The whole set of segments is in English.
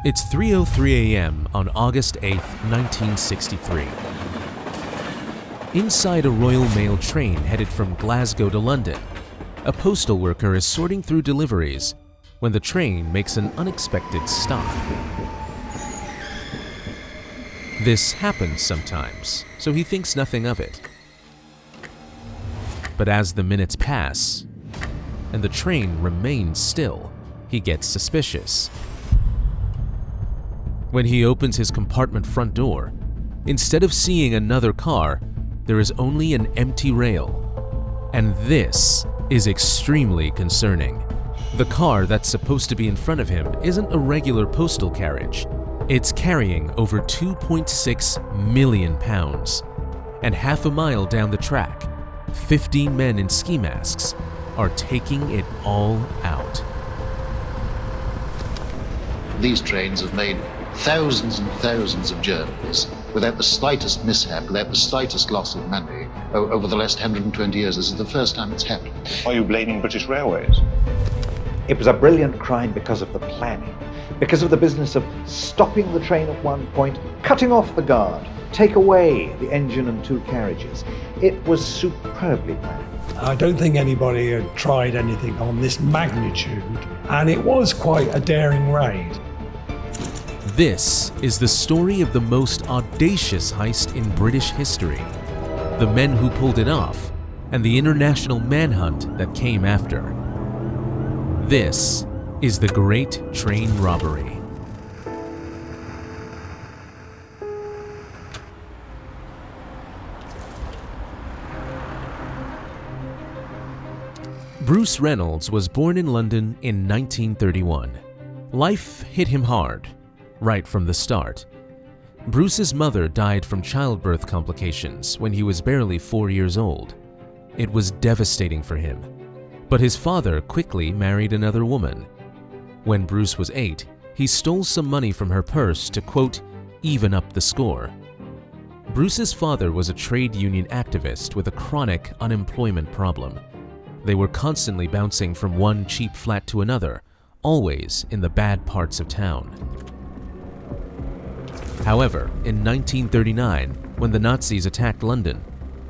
It's 3:03 a.m. on August 8, 1963. Inside a Royal Mail train headed from Glasgow to London, a postal worker is sorting through deliveries when the train makes an unexpected stop. This happens sometimes, so he thinks nothing of it. But as the minutes pass and the train remains still, he gets suspicious. When he opens his compartment front door, instead of seeing another car, there is only an empty rail. And this is extremely concerning. The car that's supposed to be in front of him isn't a regular postal carriage. It's carrying over 2.6 million pounds. And half a mile down the track, 15 men in ski masks are taking it all out. These trains have made thousands and thousands of journeys without the slightest mishap, without the slightest loss of money over the last 120 years. This is the first time it's happened. Are you blaming British Railways? It was a brilliant crime because of the planning, because of the business of stopping the train at one point, cutting off the guard, take away the engine and two carriages. It was superbly planned. I don't think anybody had tried anything on this magnitude, and it was quite a daring raid. This is the story of the most audacious heist in British history, the men who pulled it off, and the international manhunt that came after. This is the Great Train Robbery. Bruce Reynolds was born in London in 1931. Life hit him hard, right from the start. Bruce's mother died from childbirth complications when he was barely 4 years old. It was devastating for him, but his father quickly married another woman. When Bruce was 8, he stole some money from her purse to, quote, even up the score. Bruce's father was a trade union activist with a chronic unemployment problem. They were constantly bouncing from one cheap flat to another, always in the bad parts of town. However, in 1939, when the Nazis attacked London,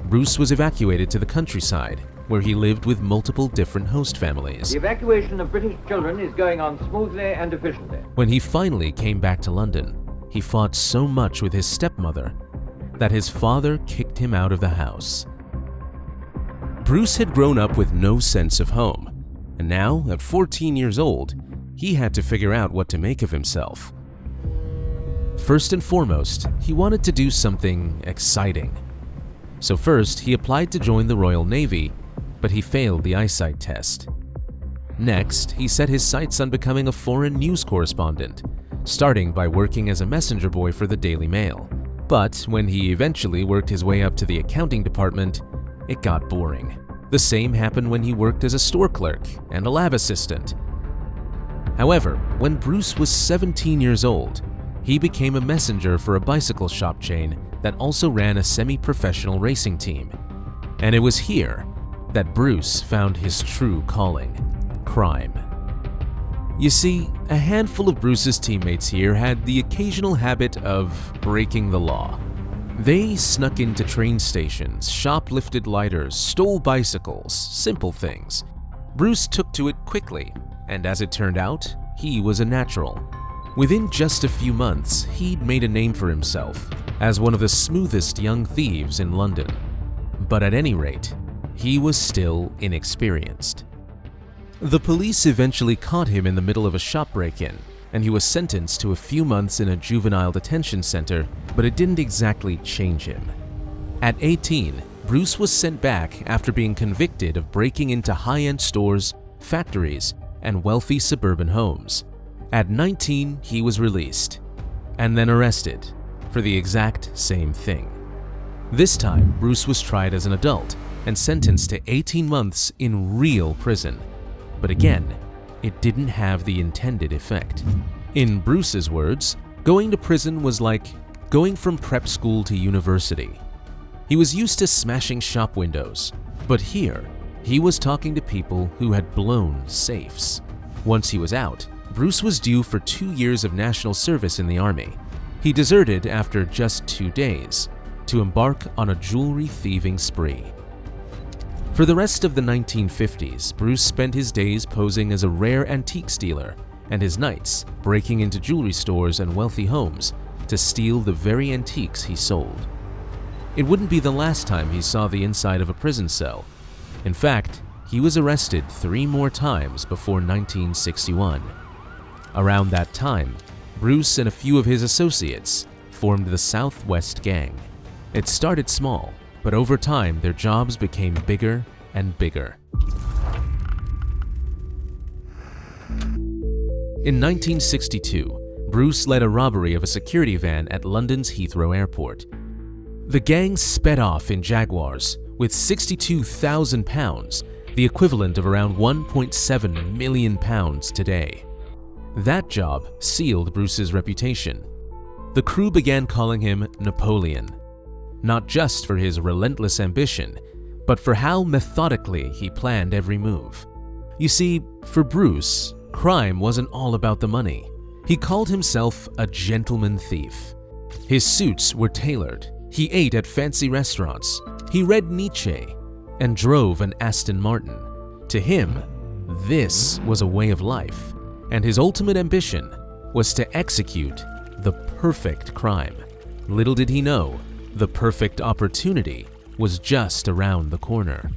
Bruce was evacuated to the countryside, where he lived with multiple different host families. The evacuation of British children is going on smoothly and efficiently. When he finally came back to London, he fought so much with his stepmother that his father kicked him out of the house. Bruce had grown up with no sense of home, and now, at 14 years old, he had to figure out what to make of himself. First and foremost, he wanted to do something exciting. So first, he applied to join the Royal Navy, but he failed the eyesight test. Next, he set his sights on becoming a foreign news correspondent, starting by working as a messenger boy for the Daily Mail. But when he eventually worked his way up to the accounting department, it got boring. The same happened when he worked as a store clerk and a lab assistant. However, when Bruce was 17 years old, he became a messenger for a bicycle shop chain that also ran a semi-professional racing team. And it was here that Bruce found his true calling: crime. You see, a handful of Bruce's teammates here had the occasional habit of breaking the law. They snuck into train stations, shoplifted lighters, stole bicycles, simple things. Bruce took to it quickly, and as it turned out, he was a natural. Within just a few months, he'd made a name for himself as one of the smoothest young thieves in London. But at any rate, he was still inexperienced. The police eventually caught him in the middle of a shop break-in, and he was sentenced to a few months in a juvenile detention center, but it didn't exactly change him. At 18, Bruce was sent back after being convicted of breaking into high-end stores, factories, and wealthy suburban homes. At 19, he was released, and then arrested for the exact same thing. This time, Bruce was tried as an adult and sentenced to 18 months in real prison. But again, it didn't have the intended effect. In Bruce's words, going to prison was like going from prep school to university. He was used to smashing shop windows, but here, he was talking to people who had blown safes. Once he was out, Bruce was due for 2 years of national service in the army. He deserted after just 2 days to embark on a jewelry thieving spree. For the rest of the 1950s, Bruce spent his days posing as a rare antiques dealer and his nights breaking into jewelry stores and wealthy homes to steal the very antiques he sold. It wouldn't be the last time he saw the inside of a prison cell. In fact, he was arrested 3 more times before 1961. Around that time, Bruce and a few of his associates formed the Southwest Gang. It started small, but over time their jobs became bigger and bigger. In 1962, Bruce led a robbery of a security van at London's Heathrow Airport. The gang sped off in Jaguars with £62,000, the equivalent of around £1.7 million today. That job sealed Bruce's reputation. The crew began calling him Napoleon, not just for his relentless ambition, but for how methodically he planned every move. You see, for Bruce, crime wasn't all about the money. He called himself a gentleman thief. His suits were tailored, he ate at fancy restaurants, he read Nietzsche, and drove an Aston Martin. To him, this was a way of life, and his ultimate ambition was to execute the perfect crime. Little did he know, the perfect opportunity was just around the corner.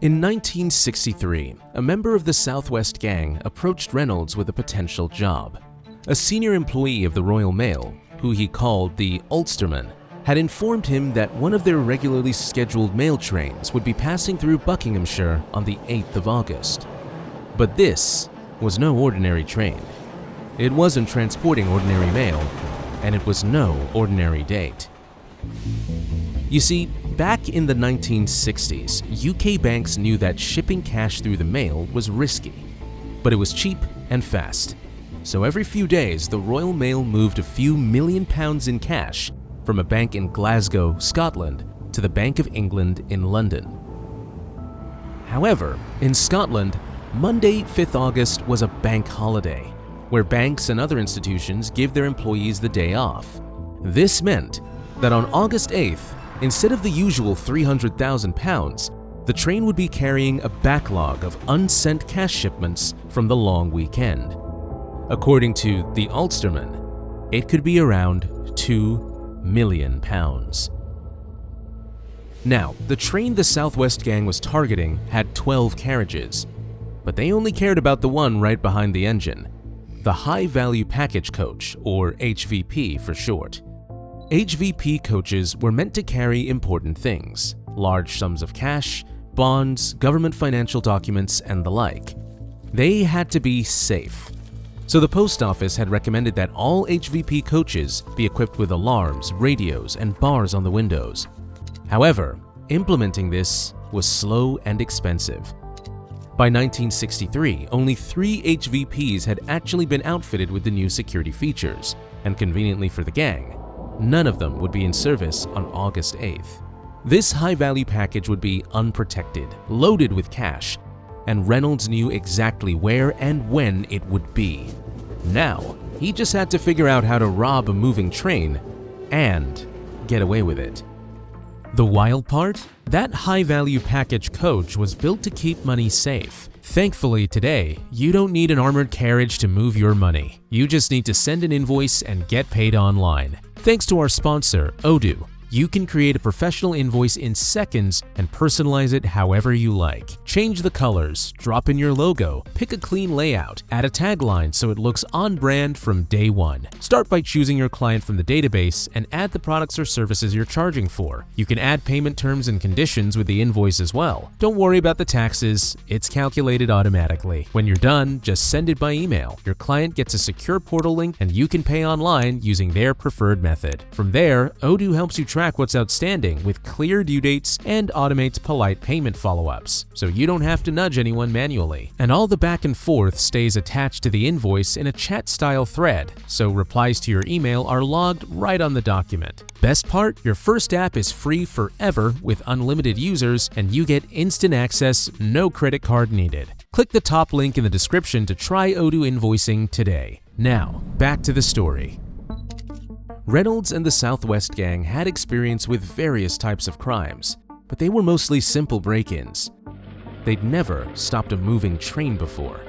In 1963, a member of the Southwest Gang approached Reynolds with a potential job. A senior employee of the Royal Mail, who he called the Ulsterman, had informed him that one of their regularly scheduled mail trains would be passing through Buckinghamshire on the 8th of August. But this was no ordinary train. It wasn't transporting ordinary mail, and it was no ordinary date. You see, back in the 1960s, UK banks knew that shipping cash through the mail was risky, but it was cheap and fast. So every few days, the Royal Mail moved a few £1 million in cash from a bank in Glasgow, Scotland, to the Bank of England in London. However, in Scotland, Monday, 5th August was a bank holiday, where banks and other institutions give their employees the day off. This meant that on August 8th, instead of the usual £300,000, the train would be carrying a backlog of unsent cash shipments from the long weekend. According to the Ulsterman, it could be around £2 million. Now, the train the Southwest Gang was targeting had 12 carriages, but they only cared about the one right behind the engine, the High Value Package Coach, or HVP for short. HVP coaches were meant to carry important things, large sums of cash, bonds, government financial documents, and the like. They had to be safe. So the post office had recommended that all HVP coaches be equipped with alarms, radios, and bars on the windows. However, implementing this was slow and expensive. By 1963, only 3 HVPs had actually been outfitted with the new security features, and conveniently for the gang, none of them would be in service on August 8th. This high-value package would be unprotected, loaded with cash, and Reynolds knew exactly where and when it would be. Now, he just had to figure out how to rob a moving train and get away with it. The wild part? That high-value package coach was built to keep money safe. Thankfully today, you don't need an armored carriage to move your money. You just need to send an invoice and get paid online. Thanks to our sponsor, Odoo, you can create a professional invoice in seconds and personalize it however you like. Change the colors, drop in your logo, pick a clean layout, add a tagline so it looks on brand from day one. Start by choosing your client from the database and add the products or services you're charging for. You can add payment terms and conditions with the invoice as well. Don't worry about the taxes, it's calculated automatically. When you're done, just send it by email. Your client gets a secure portal link and you can pay online using their preferred method. From there, Odoo helps you track track what's outstanding with clear due dates and automates polite payment follow-ups, so you don't have to nudge anyone manually. And all the back and forth stays attached to the invoice in a chat-style thread, so replies to your email are logged right on the document. Best part, your first app is free forever with unlimited users, and you get instant access, no credit card needed. Click the top link in the description to try Odoo invoicing today. Now, back to the story. Reynolds and the Southwest Gang had experience with various types of crimes, but they were mostly simple break-ins. They'd never stopped a moving train before.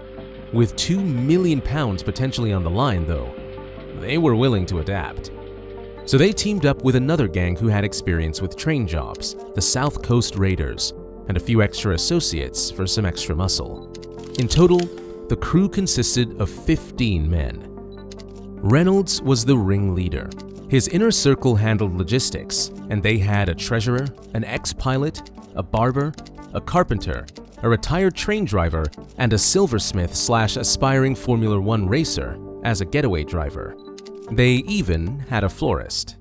With £2 million potentially on the line, though, they were willing to adapt. So they teamed up with another gang who had experience with train jobs, the South Coast Raiders, and a few extra associates for some extra muscle. In total, the crew consisted of 15 men. Reynolds was the ringleader. His inner circle handled logistics, and they had a treasurer, an ex-pilot, a barber, a carpenter, a retired train driver, and a silversmith/aspiring Formula One racer as a getaway driver. They even had a florist.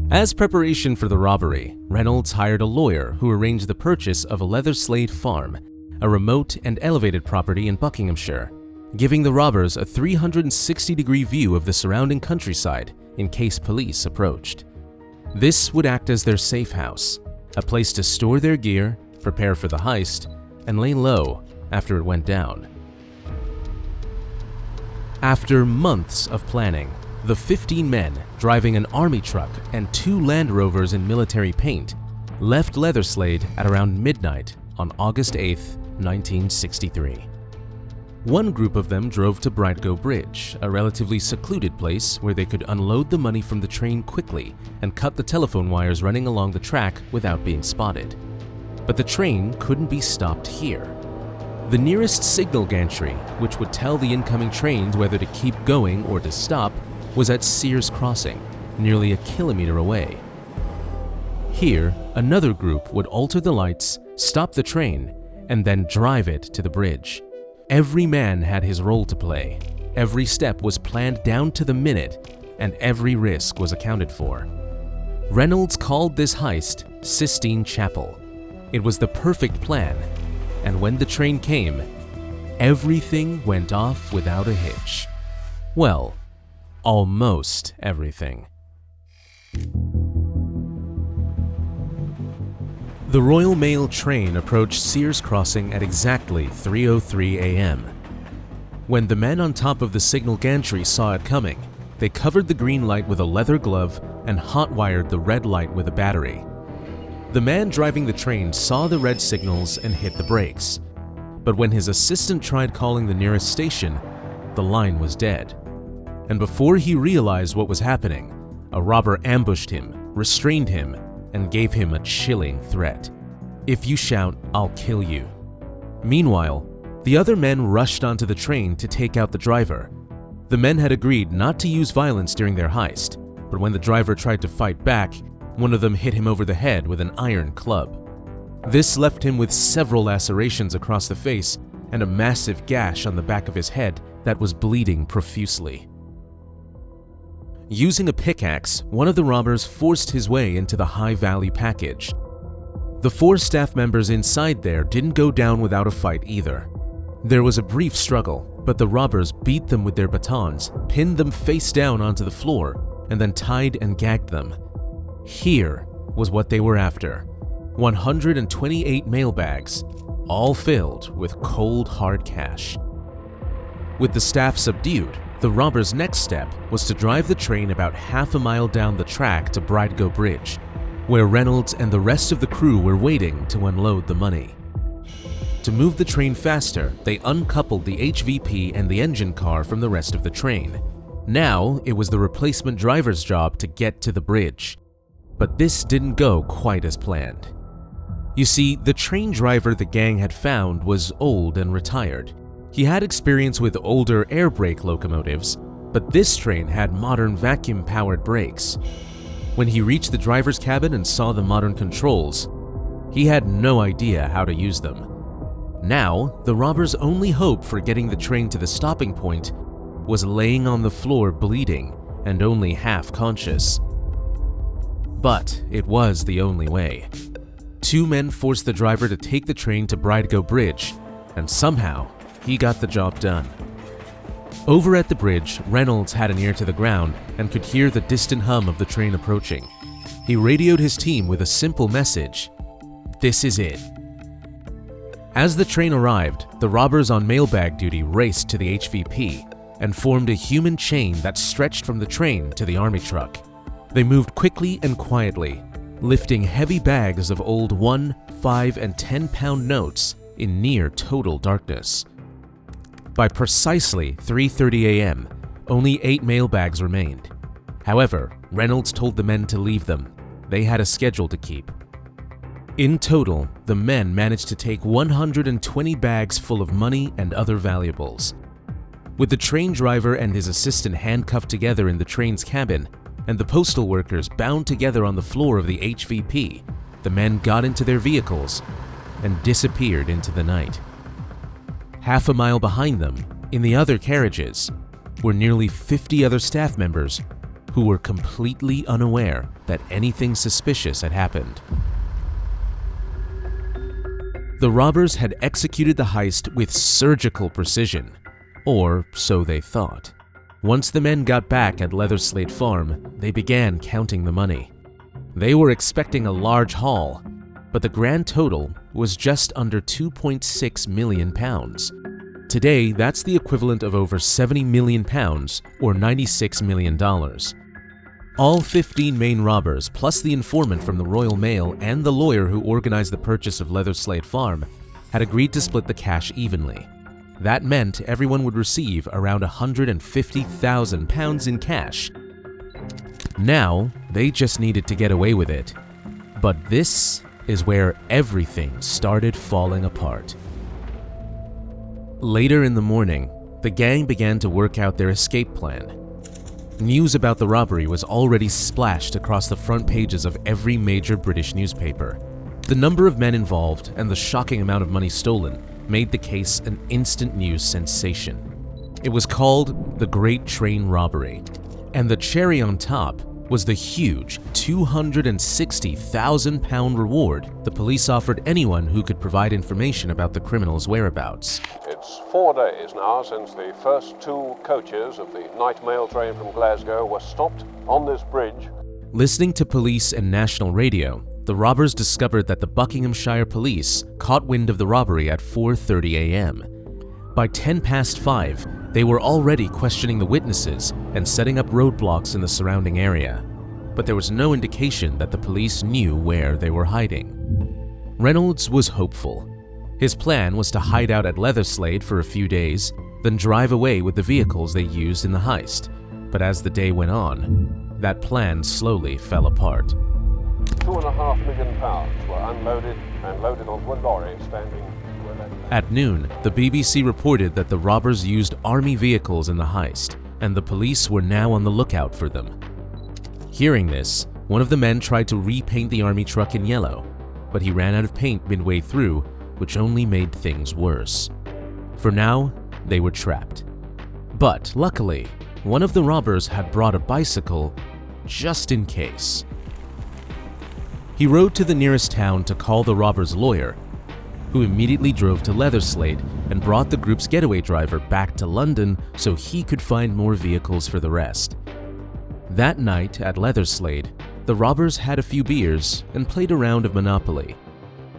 As preparation for the robbery, Reynolds hired a lawyer who arranged the purchase of a Leatherslade Farm, a remote and elevated property in Buckinghamshire, giving the robbers a 360-degree view of the surrounding countryside in case police approached. This would act as their safe house, a place to store their gear, prepare for the heist, and lay low after it went down. After months of planning, the 15 men, driving an army truck and 2 Land Rovers in military paint, left Leatherslade at around midnight on August 8, 1963. One group of them drove to Bridego Bridge, a relatively secluded place where they could unload the money from the train quickly and cut the telephone wires running along the track without being spotted. But the train couldn't be stopped here. The nearest signal gantry, which would tell the incoming trains whether to keep going or to stop, was at Sears Crossing, nearly a kilometer away. Here, another group would alter the lights, stop the train, and then drive it to the bridge. Every man had his role to play. Every step was planned down to the minute, and every risk was accounted for. Reynolds called this heist Sistine Chapel. It was the perfect plan, and when the train came, everything went off without a hitch. Well, almost everything. The Royal Mail train approached Sears Crossing at exactly 3:03 a.m. When the men on top of the signal gantry saw it coming, they covered the green light with a leather glove and hot-wired the red light with a battery. The man driving the train saw the red signals and hit the brakes. But when his assistant tried calling the nearest station, the line was dead. And before he realized what was happening, a robber ambushed him, restrained him, and gave him a chilling threat. "If you shout, I'll kill you." Meanwhile, the other men rushed onto the train to take out the driver. The men had agreed not to use violence during their heist, but when the driver tried to fight back, one of them hit him over the head with an iron club. This left him with several lacerations across the face and a massive gash on the back of his head that was bleeding profusely. Using a pickaxe, one of the robbers forced his way into the High Valley package. The 4 staff members inside there didn't go down without a fight either. There was a brief struggle, but the robbers beat them with their batons, pinned them face down onto the floor, and then tied and gagged them. Here was what they were after: 128 mail bags, all filled with cold hard cash. With the staff subdued, the robbers' next step was to drive the train about half a mile down the track to Bridego Bridge, where Reynolds and the rest of the crew were waiting to unload the money. To move the train faster, they uncoupled the HVP and the engine car from the rest of the train. Now it was the replacement driver's job to get to the bridge. But this didn't go quite as planned. You see, the train driver the gang had found was old and retired. He had experience with older air brake locomotives, but this train had modern vacuum-powered brakes. When he reached the driver's cabin and saw the modern controls, he had no idea how to use them. Now, the robber's only hope for getting the train to the stopping point was laying on the floor bleeding and only half conscious. But it was the only way. Two men forced the driver to take the train to Bridego Bridge, and somehow he got the job done. Over at the bridge, Reynolds had an ear to the ground and could hear the distant hum of the train approaching. He radioed his team with a simple message: "This is it." As the train arrived, the robbers on mailbag duty raced to the HVP and formed a human chain that stretched from the train to the army truck. They moved quickly and quietly, lifting heavy bags of old 1, 5, and 10-pound notes in near total darkness. By precisely 3:30 a.m., only 8 mailbags remained. However, Reynolds told the men to leave them. They had a schedule to keep. In total, the men managed to take 120 bags full of money and other valuables. With the train driver and his assistant handcuffed together in the train's cabin, and the postal workers bound together on the floor of the HVP, the men got into their vehicles and disappeared into the night. Half a mile behind them, in the other carriages, were nearly 50 other staff members who were completely unaware that anything suspicious had happened. The robbers had executed the heist with surgical precision, or so they thought. Once the men got back at Leatherslade Farm, they began counting the money. They were expecting a large haul, but the grand total was just under £2.6 million. Today, that's the equivalent of over £70 million or $96 million. All 15 main robbers, plus the informant from the Royal Mail and the lawyer who organized the purchase of Leatherslade Farm, had agreed to split the cash evenly. That meant everyone would receive around £150,000 in cash. Now, they just needed to get away with it. But this is where everything started falling apart. Later in the morning, the gang began to work out their escape plan. News about the robbery was already splashed across the front pages of every major British newspaper. The number of men involved and the shocking amount of money stolen made the case an instant news sensation. It was called the Great Train Robbery, and the cherry on top was the huge £260,000 reward the police offered anyone who could provide information about the criminals' whereabouts. It's 4 days now since the first 2 coaches of the night mail train from Glasgow were stopped on this bridge. Listening to police and national radio, the robbers discovered that the Buckinghamshire police caught wind of the robbery at 4:30 a.m. By 5:10, they were already questioning the witnesses and setting up roadblocks in the surrounding area. But there was no indication that the police knew where they were hiding. Reynolds was hopeful. His plan was to hide out at Leatherslade for a few days, then drive away with the vehicles they used in the heist. But as the day went on, that plan slowly fell apart. £2.5 million were unloaded and loaded onto a lorry standing where they... At noon, the BBC reported that the robbers used army vehicles in the heist, and the police were now on the lookout for them. Hearing this, one of the men tried to repaint the army truck in yellow, but he ran out of paint midway through, which only made things worse. For now, they were trapped. But luckily, one of the robbers had brought a bicycle just in case. He rode to the nearest town to call the robber's lawyer, who immediately drove to Leatherslade and brought the group's getaway driver back to London so he could find more vehicles for the rest. That night at Leatherslade, the robbers had a few beers and played a round of Monopoly,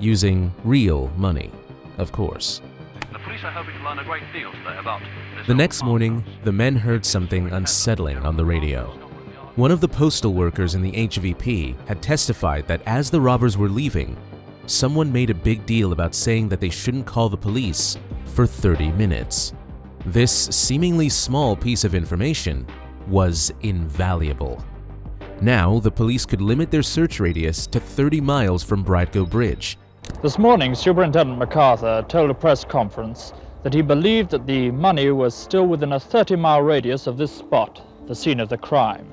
using real money, of course. The police are hoping to learn a great deal today about this. The next morning, the men heard something unsettling on the radio. One of the postal workers in the HVP had testified that as the robbers were leaving, someone made a big deal about saying that they shouldn't call the police for 30 minutes. This seemingly small piece of information was invaluable. Now, the police could limit their search radius to 30 miles from Bridego Bridge. This morning, Superintendent MacArthur told a press conference that he believed that the money was still within a 30-mile radius of this spot, the scene of the crime.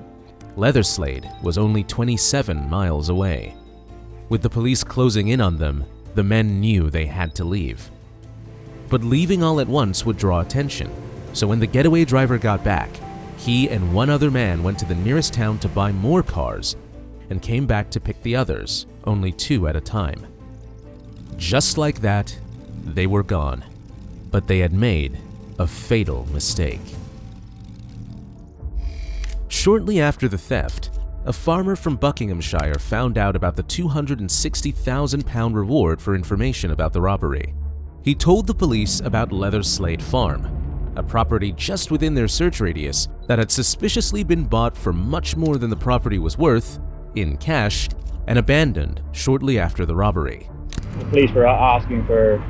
Leatherslade was only 27 miles away. With the police closing in on them, the men knew they had to leave. But leaving all at once would draw attention, so when the getaway driver got back, he and one other man went to the nearest town to buy more cars and came back to pick the others, only 2 at a time. Just like that, they were gone, but they had made a fatal mistake. Shortly after the theft, a farmer from Buckinghamshire found out about the £260,000 reward for information about the robbery. He told the police about Leatherslade Farm, a property just within their search radius that had suspiciously been bought for much more than the property was worth, in cash, and abandoned shortly after the robbery. The police were asking for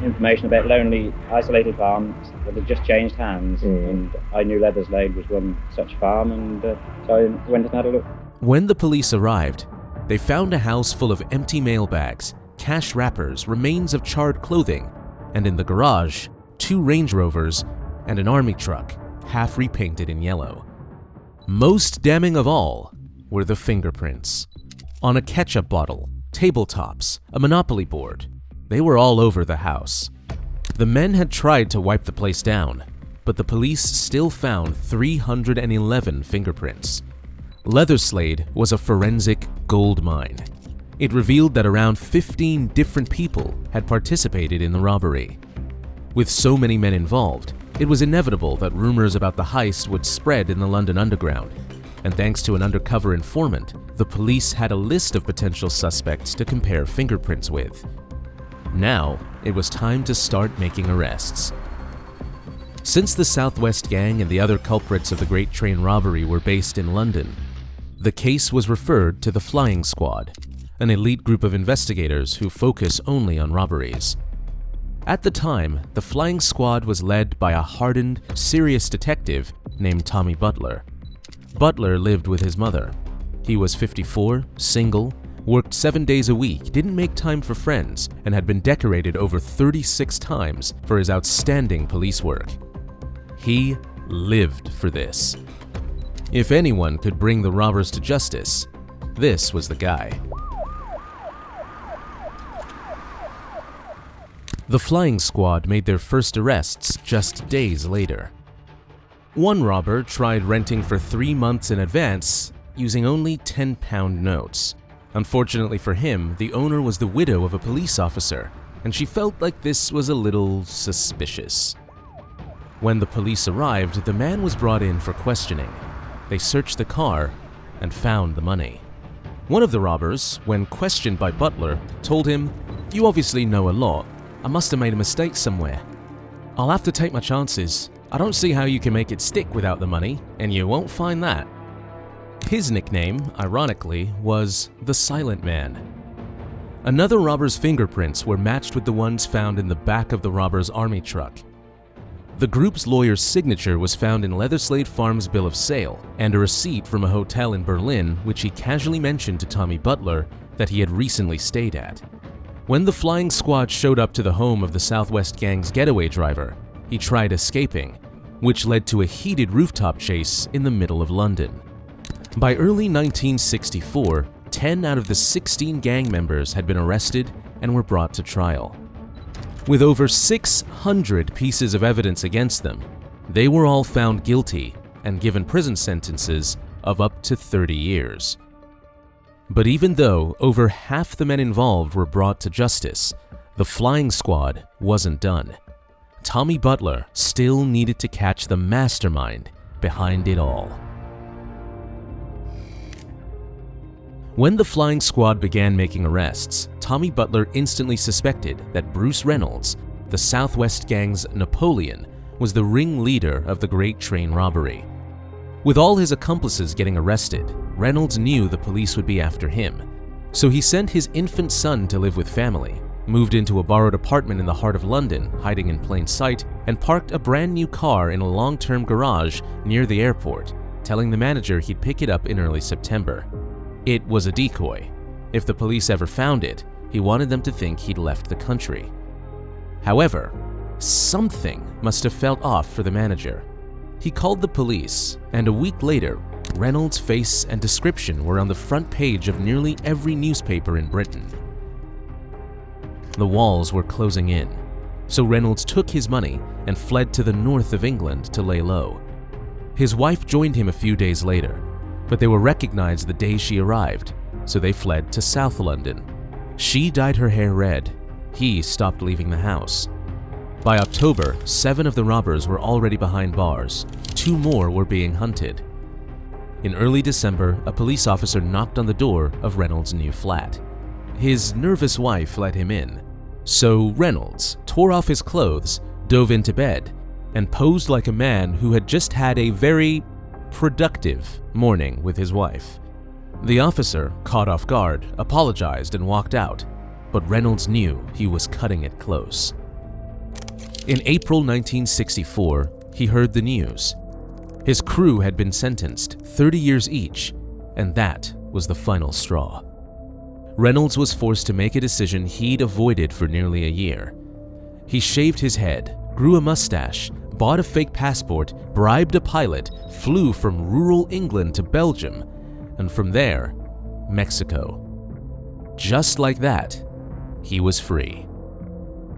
information about lonely, isolated farms that had just changed hands, and I knew Leatherslade was one such farm, and so I went and had a look. When the police arrived, they found a house full of empty mailbags, cash wrappers, remains of charred clothing, and in the garage, 2 Range Rovers and an army truck, half repainted in yellow. Most damning of all were the fingerprints. On a ketchup bottle, tabletops, a Monopoly board. They were all over the house. The men had tried to wipe the place down, but the police still found 311 fingerprints. Leatherslade was a forensic gold mine. It revealed that around 15 different people had participated in the robbery. With so many men involved, it was inevitable that rumors about the heist would spread in the London Underground, and thanks to an undercover informant, the police had a list of potential suspects to compare fingerprints with. Now, it was time to start making arrests. Since the Southwest Gang and the other culprits of the Great Train robbery were based in London, the case was referred to the Flying Squad, an elite group of investigators who focus only on robberies. At the time, the Flying Squad was led by a hardened, serious detective named Tommy Butler. Butler lived with his mother. He was 54, single, worked 7 days a week, didn't make time for friends, and had been decorated over 36 times for his outstanding police work. He lived for this. If anyone could bring the robbers to justice, this was the guy. The Flying Squad made their first arrests just days later. One robber tried renting for 3 months in advance using only £10 notes. Unfortunately for him, the owner was the widow of a police officer, and she felt like this was a little suspicious. When the police arrived, the man was brought in for questioning. They searched the car and found the money. One of the robbers, when questioned by Butler, told him, "You obviously know a lot. I must have made a mistake somewhere. I'll have to take my chances. I don't see how you can make it stick without the money, and you won't find that." His nickname, ironically, was the Silent Man. Another robber's fingerprints were matched with the ones found in the back of the robber's army truck. The group's lawyer's signature was found in Leatherslade Farm's bill of sale, and a receipt from a hotel in Berlin which he casually mentioned to Tommy Butler that he had recently stayed at. When the Flying Squad showed up to the home of the Southwest Gang's getaway driver, he tried escaping, which led to a heated rooftop chase in the middle of London. By early 1964, 10 out of the 16 gang members had been arrested and were brought to trial. With over 600 pieces of evidence against them, they were all found guilty and given prison sentences of up to 30 years. But even though over half the men involved were brought to justice, the Flying Squad wasn't done. Tommy Butler still needed to catch the mastermind behind it all. When the Flying Squad began making arrests, Tommy Butler instantly suspected that Bruce Reynolds, the Southwest Gang's Napoleon, was the ringleader of the Great Train robbery. With all his accomplices getting arrested, Reynolds knew the police would be after him, so he sent his infant son to live with family, moved into a borrowed apartment in the heart of London, hiding in plain sight, and parked a brand new car in a long-term garage near the airport, telling the manager he'd pick it up in early September. It was a decoy. If the police ever found it, he wanted them to think he'd left the country. However, something must have felt off for the manager. He called the police, and a week later, Reynolds' face and description were on the front page of nearly every newspaper in Britain. The walls were closing in, so Reynolds took his money and fled to the north of England to lay low. His wife joined him a few days later, but they were recognized the day she arrived, so they fled to South London. She dyed her hair red. He stopped leaving the house. By October, 7 of the robbers were already behind bars. 2 more were being hunted. In early December, a police officer knocked on the door of Reynolds' new flat. His nervous wife let him in. So Reynolds tore off his clothes, dove into bed, and posed like a man who had just had a very productive morning with his wife. The officer, caught off guard, apologized and walked out, but Reynolds knew he was cutting it close. In April 1964, he heard the news. His crew had been sentenced 30 years each, and that was the final straw. Reynolds was forced to make a decision he'd avoided for nearly a year. He shaved his head, grew a mustache, bought a fake passport, bribed a pilot, flew from rural England to Belgium, and from there, Mexico. Just like that, he was free.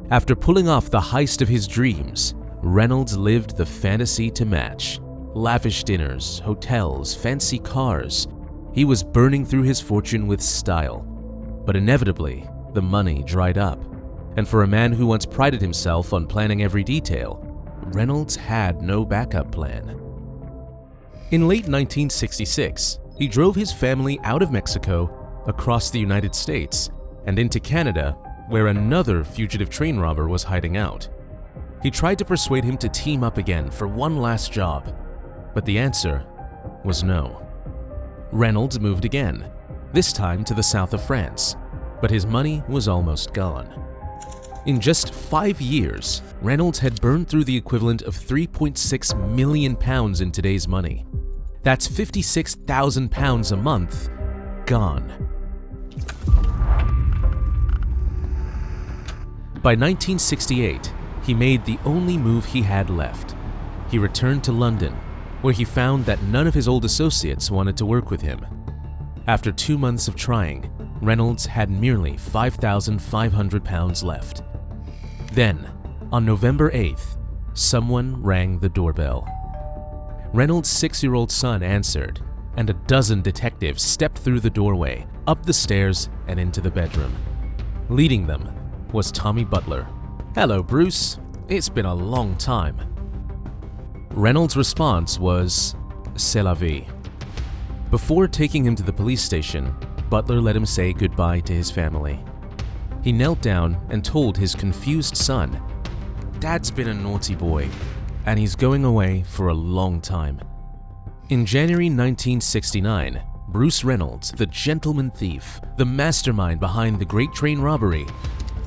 After pulling off the heist of his dreams, Reynolds lived the fantasy to match. Lavish dinners, hotels, fancy cars. He was burning through his fortune with style. But inevitably, the money dried up. And for a man who once prided himself on planning every detail, Reynolds had no backup plan. In late 1966, he drove his family out of Mexico, across the United States, and into Canada, where another fugitive train robber was hiding out. He tried to persuade him to team up again for one last job, but the answer was no. Reynolds moved again, this time to the south of France, but his money was almost gone. In just 5 years, Reynolds had burned through the equivalent of £3.6 million in today's money. That's £56,000 a month gone. By 1968, he made the only move he had left. He returned to London, where he found that none of his old associates wanted to work with him. After 2 months of trying, Reynolds had merely £5,500 left. Then, on November 8th, someone rang the doorbell. Reynolds' 6-year-old son answered, and a dozen detectives stepped through the doorway, up the stairs, and into the bedroom. Leading them was Tommy Butler. "Hello, Bruce. It's been a long time." Reynolds' response was, "C'est la vie." Before taking him to the police station, Butler let him say goodbye to his family. He knelt down and told his confused son, "Dad's been a naughty boy, and he's going away for a long time." In January 1969, Bruce Reynolds, the gentleman thief, the mastermind behind the Great Train Robbery,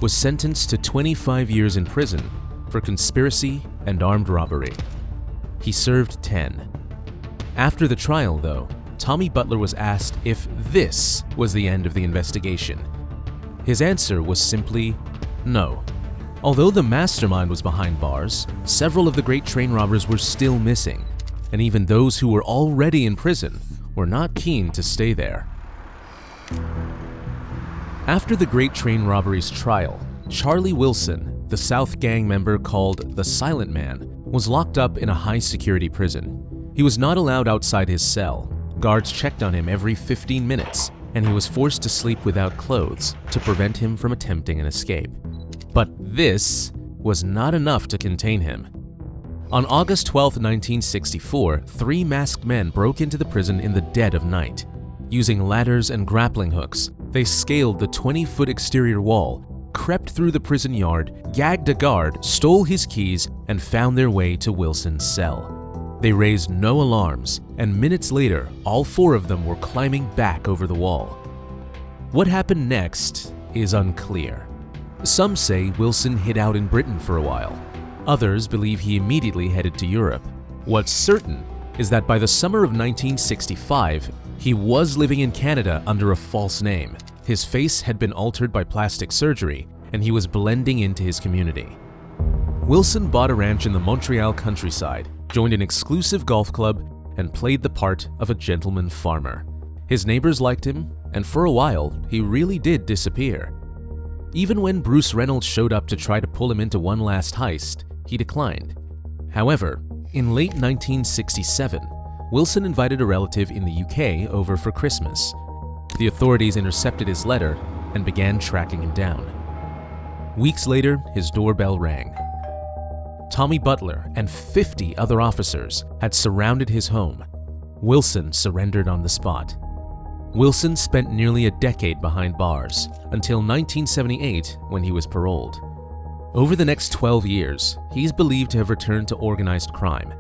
was sentenced to 25 years in prison for conspiracy and armed robbery. He served 10. After the trial, though, Tommy Butler was asked if this was the end of the investigation. His answer was simply no. Although the mastermind was behind bars, several of the Great Train robbers were still missing, and even those who were already in prison were not keen to stay there. After the Great Train Robbery's trial, Charlie Wilson, the South Gang member called the Silent Man, was locked up in a high-security prison. He was not allowed outside his cell. Guards checked on him every 15 minutes, and he was forced to sleep without clothes to prevent him from attempting an escape. But this was not enough to contain him. On August 12, 1964, 3 masked men broke into the prison in the dead of night. Using ladders and grappling hooks, they scaled the 20-foot exterior wall, crept through the prison yard, gagged a guard, stole his keys, and found their way to Wilson's cell. They raised no alarms, and minutes later, all 4 of them were climbing back over the wall. What happened next is unclear. Some say Wilson hid out in Britain for a while. Others believe he immediately headed to Europe. What's certain is that by the summer of 1965, he was living in Canada under a false name. His face had been altered by plastic surgery, and he was blending into his community. Wilson bought a ranch in the Montreal countryside, joined an exclusive golf club, and played the part of a gentleman farmer. His neighbors liked him, and for a while, he really did disappear. Even when Bruce Reynolds showed up to try to pull him into one last heist, he declined. However, in late 1967, Wilson invited a relative in the UK over for Christmas. The authorities intercepted his letter and began tracking him down. Weeks later, his doorbell rang. Tommy Butler and 50 other officers had surrounded his home. Wilson surrendered on the spot. Wilson spent nearly a decade behind bars until 1978 when he was paroled. Over the next 12 years, he's believed to have returned to organized crime,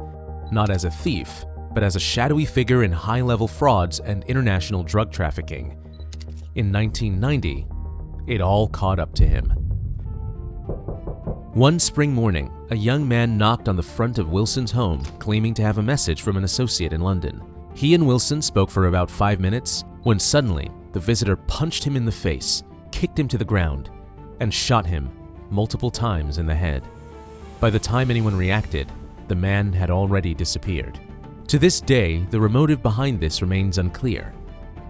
not as a thief, but as a shadowy figure in high-level frauds and international drug trafficking. In 1990, it all caught up to him. One spring morning, a young man knocked on the front of Wilson's home claiming to have a message from an associate in London. He and Wilson spoke for about 5 minutes when suddenly the visitor punched him in the face, kicked him to the ground, and shot him multiple times in the head. By the time anyone reacted, the man had already disappeared. To this day, the motive behind this remains unclear,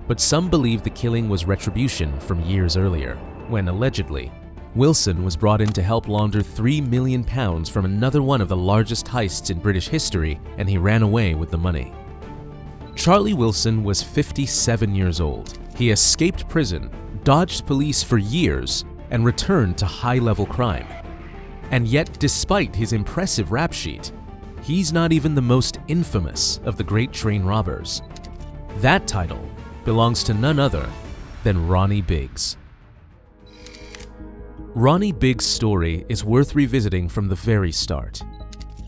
but some believe the killing was retribution from years earlier, when allegedly, Wilson was brought in to help launder £3 million from another one of the largest heists in British history, and he ran away with the money. Charlie Wilson was 57 years old. He escaped prison, dodged police for years, and returned to high-level crime. And yet, despite his impressive rap sheet, he's not even the most infamous of the great train robbers. That title belongs to none other than Ronnie Biggs. Ronnie Biggs' story is worth revisiting from the very start.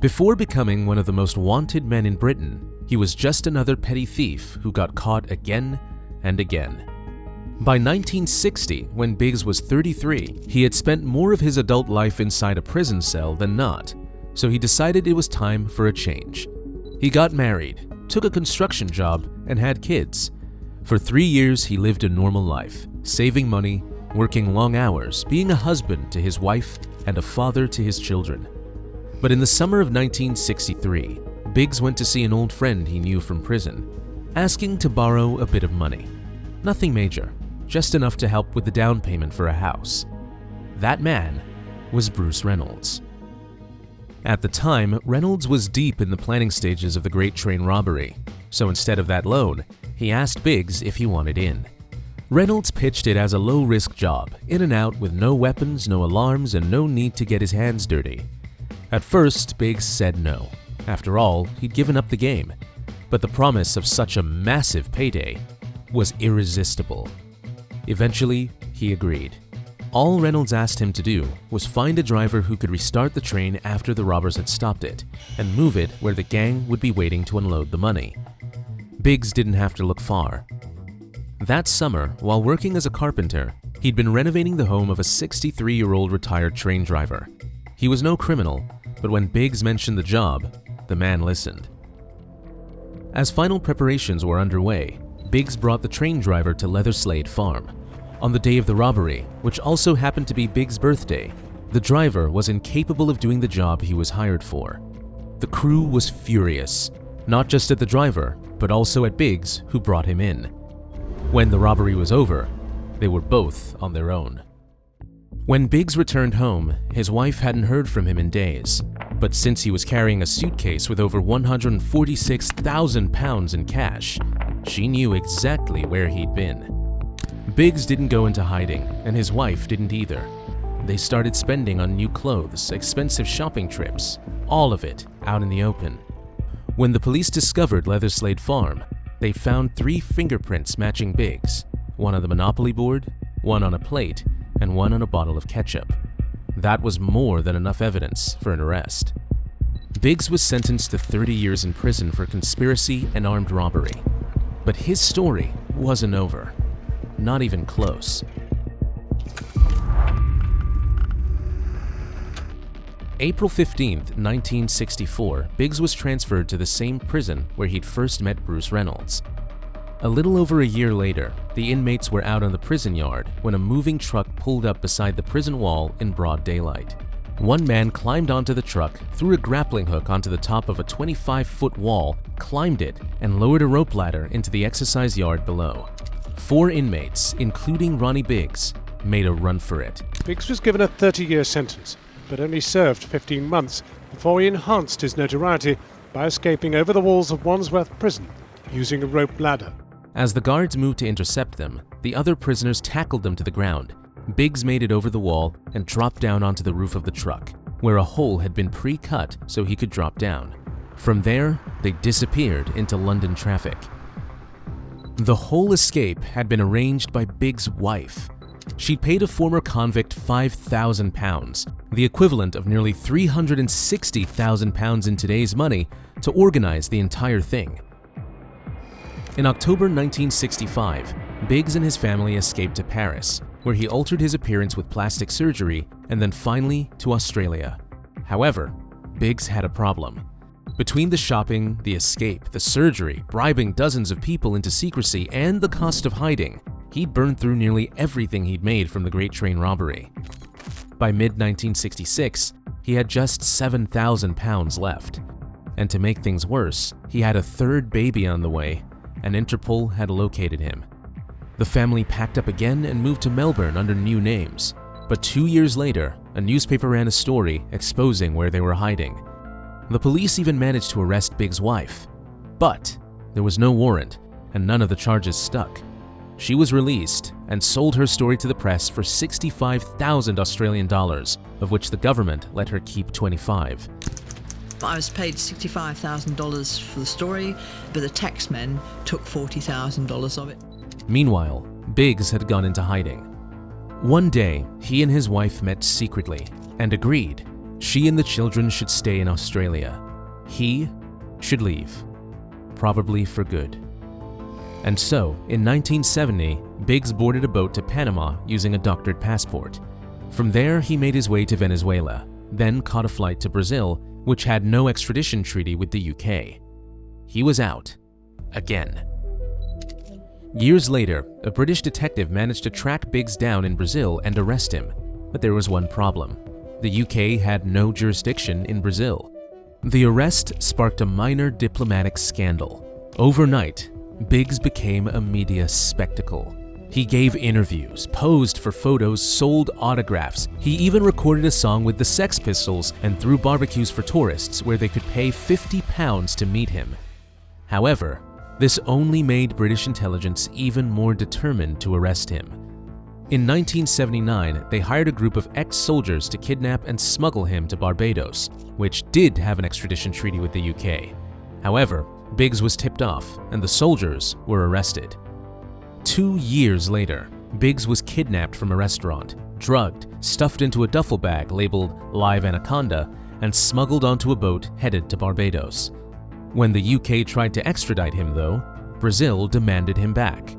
Before becoming one of the most wanted men in Britain, he was just another petty thief who got caught again and again. By 1960, when Biggs was 33, he had spent more of his adult life inside a prison cell than not, so he decided it was time for a change. He got married, took a construction job, and had kids. For 3 years, he lived a normal life, saving money, working long hours, being a husband to his wife, and a father to his children. But in the summer of 1963, Biggs went to see an old friend he knew from prison, asking to borrow a bit of money. Nothing major, just enough to help with the down payment for a house. That man was Bruce Reynolds. At the time, Reynolds was deep in the planning stages of the Great Train Robbery, so instead of that loan, he asked Biggs if he wanted in. Reynolds pitched it as a low-risk job, in and out with no weapons, no alarms, and no need to get his hands dirty. At first, Biggs said no. After all, he'd given up the game. But the promise of such a massive payday was irresistible. Eventually, he agreed. All Reynolds asked him to do was find a driver who could restart the train after the robbers had stopped it, and move it where the gang would be waiting to unload the money. Biggs didn't have to look far. That summer, while working as a carpenter, he'd been renovating the home of a 63-year-old retired train driver. He was no criminal, but when Biggs mentioned the job, the man listened. As final preparations were underway, Biggs brought the train driver to Leatherslade Farm. On the day of the robbery, which also happened to be Biggs' birthday, the driver was incapable of doing the job he was hired for. The crew was furious, not just at the driver, but also at Biggs, who brought him in. When the robbery was over, they were both on their own. When Biggs returned home, his wife hadn't heard from him in days, but since he was carrying a suitcase with over £146,000 in cash, she knew exactly where he'd been. Biggs didn't go into hiding, and his wife didn't either. They started spending on new clothes, expensive shopping trips, all of it out in the open. When the police discovered Leatherslade Farm, they found 3 fingerprints matching Biggs, one on the Monopoly board, one on a plate, and one on a bottle of ketchup. That was more than enough evidence for an arrest. Biggs was sentenced to 30 years in prison for conspiracy and armed robbery. But his story wasn't over. Not even close. April 15th, 1964, Biggs was transferred to the same prison where he'd first met Bruce Reynolds. A little over a year later, the inmates were out on the prison yard when a moving truck pulled up beside the prison wall in broad daylight. One man climbed onto the truck, threw a grappling hook onto the top of a 25-foot wall, climbed it, and lowered a rope ladder into the exercise yard below. 4 inmates, including Ronnie Biggs, made a run for it. Biggs was given a 30-year sentence, but only served 15 months before he enhanced his notoriety by escaping over the walls of Wandsworth Prison using a rope ladder. As the guards moved to intercept trapped them, the other prisoners tackled them to the ground. Biggs made it over the wall and dropped down onto the roof of the truck, where a hole had been pre-cut so he could drop down. From there, they disappeared into London traffic. The whole escape had been arranged by Biggs' wife. She'd paid a former convict £5,000, the equivalent of nearly £360,000 in today's money, to organize the entire thing. In October 1965, Biggs and his family escaped to Paris, where he altered his appearance with plastic surgery, and then finally to Australia. However, Biggs had a problem. Between the shopping, the escape, the surgery, bribing dozens of people into secrecy, and the cost of hiding, he'd burned through nearly everything he'd made from the Great Train Robbery. By mid-1966, he had just £7,000 left. And to make things worse, he had a third baby on the way, and Interpol had located him. The family packed up again and moved to Melbourne under new names. But 2 years later, a newspaper ran a story exposing where they were hiding. The police even managed to arrest Biggs' wife. But there was no warrant, and none of the charges stuck. She was released and sold her story to the press for 65,000 Australian dollars, of which the government let her keep 25. I was paid $65,000 for the story, but the taxmen took $40,000 of it. Meanwhile, Biggs had gone into hiding. One day, he and his wife met secretly and agreed she and the children should stay in Australia. He should leave, probably for good. And so, in 1970, Biggs boarded a boat to Panama using a doctored passport. From there, he made his way to Venezuela, then caught a flight to Brazil, which had no extradition treaty with the UK. He was out. Again. Years later, a British detective managed to track Biggs down in Brazil and arrest him, but there was one problem. The UK had no jurisdiction in Brazil. The arrest sparked a minor diplomatic scandal. Overnight, Biggs became a media spectacle. He gave interviews, posed for photos, sold autographs. He even recorded a song with the Sex Pistols and threw barbecues for tourists where they could pay £50 to meet him. However, this only made British intelligence even more determined to arrest him. In 1979, they hired a group of ex-soldiers to kidnap and smuggle him to Barbados, which did have an extradition treaty with the UK. However, Biggs was tipped off and the soldiers were arrested. 2 years later, Biggs was kidnapped from a restaurant, drugged, stuffed into a duffel bag labeled Live Anaconda, and smuggled onto a boat headed to Barbados. When the UK tried to extradite him, though, Brazil demanded him back.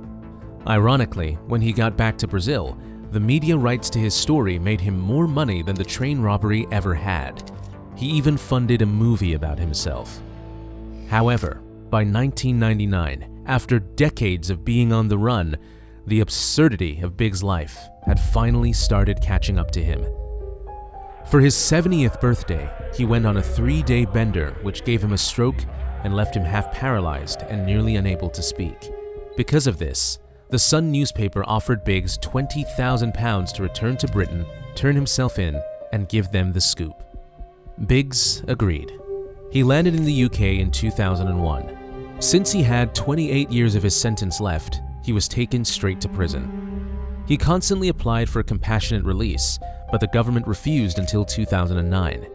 Ironically, when he got back to Brazil, the media rights to his story made him more money than the train robbery ever had. He even funded a movie about himself. However, by 1999, after decades of being on the run, the absurdity of Biggs' life had finally started catching up to him. For his 70th birthday, he went on a 3-day bender which gave him a stroke and left him half paralyzed and nearly unable to speak. Because of this, the Sun newspaper offered Biggs £20,000 to return to Britain, turn himself in, and give them the scoop. Biggs agreed. He landed in the UK in 2001. Since he had 28 years of his sentence left, he was taken straight to prison. He constantly applied for a compassionate release, but the government refused until 2009.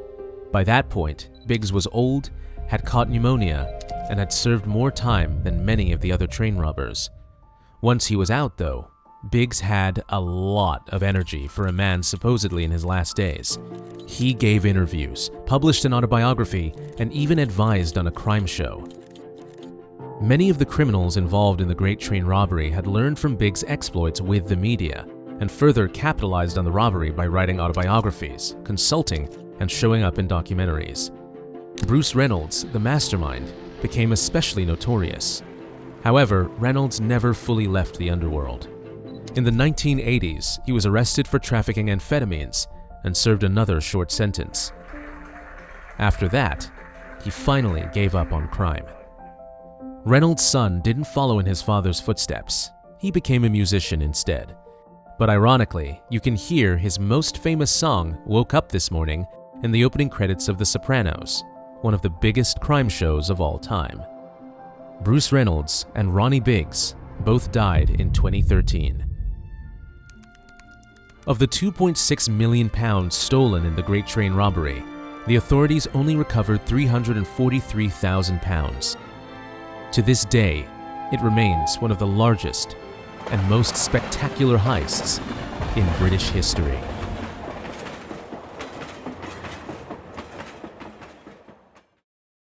By that point, Biggs was old, had caught pneumonia, and had served more time than many of the other train robbers. Once he was out, though, Biggs had a lot of energy for a man supposedly in his last days. He gave interviews, published an autobiography, and even advised on a crime show. Many of the criminals involved in the Great Train Robbery had learned from Biggs' exploits with the media, and further capitalized on the robbery by writing autobiographies, consulting, and showing up in documentaries. Bruce Reynolds, the mastermind, became especially notorious. However, Reynolds never fully left the underworld. In the 1980s, he was arrested for trafficking amphetamines and served another short sentence. After that, he finally gave up on crime. Reynolds' son didn't follow in his father's footsteps. He became a musician instead. But ironically, you can hear his most famous song, Woke Up This Morning, in the opening credits of The Sopranos, one of the biggest crime shows of all time. Bruce Reynolds and Ronnie Biggs Both died in 2013. Of the £2.6 million stolen in the Great Train robbery, the authorities only recovered £343,000. To this day, it remains one of the largest and most spectacular heists in British history.